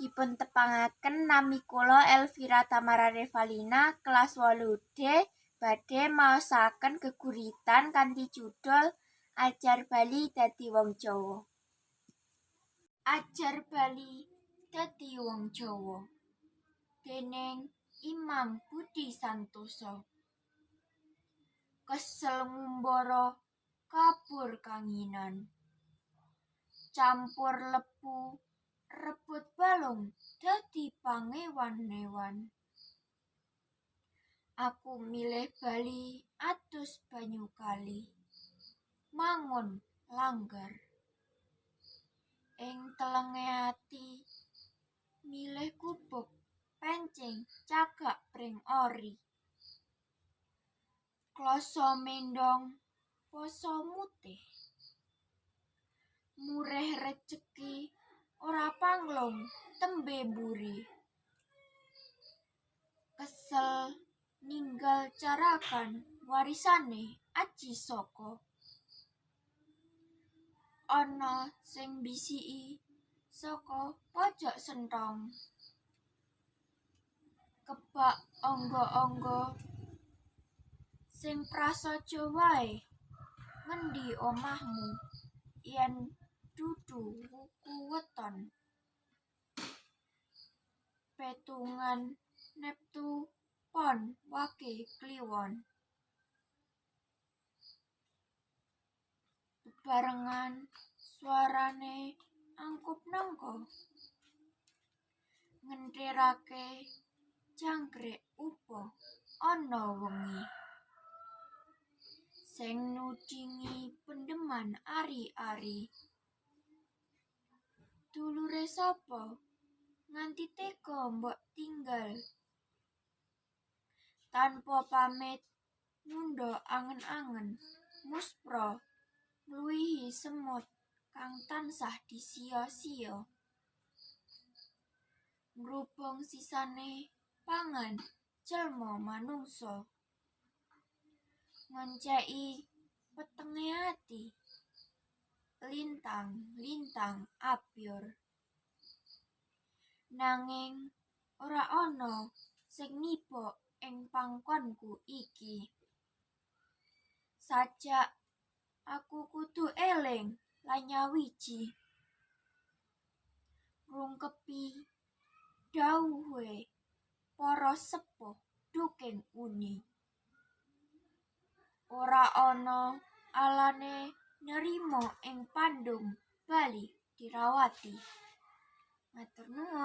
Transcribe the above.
Dipuntepangaken nami kula Elvira Tamara Revalina kelas 8D badhe maosaken geguritan kanthi judul Ajar Bali Dadi Wong Jawa. Ajar Bali Dadi Wong Jawa déning Imam Budi Santoso. Kesel ngumbara kabur kanginan, campur lebu rebut balung dadi pangewan-ewan. Aku milih Bali atus banyu kali, mangun langgar. Ing telenge ati milih gubuk pencing cagak pring ori. Kloso mendong poso mutih, murih rejeki ora panglong tembe mburi. Kesel ninggal carakan warisane aji saka. Ana sing bisiki saka pojok sentong, kebak angga-angga sing prasaja wae ngendi omahmu yen dudu wuku weton. Petungan neptu pon wage kliwon. Bebarengan suarane angkup nangka, ngenthirake jangkrik upa ana wengi. Sing nudingi pendeman ari-ari. Dulure sapa nganti tega mbok tinggal. Tanpa pamit ngundha angen-angen muspra ngluwihi semut kang tansah disiya-siya. Ngrubung sisane pangan jelma manungsa, ngonceki wetenge ati, lintang-lintang abyor. Nanging ora ana sing nibok ing pangkonku iki. Sajak aku kudu eling lan nyawiji, ngrungkebi dhawuhe para sepuh Duking Uni. Ora ana alane nerima ing Pandung Bali dirawati. Matur nuwun.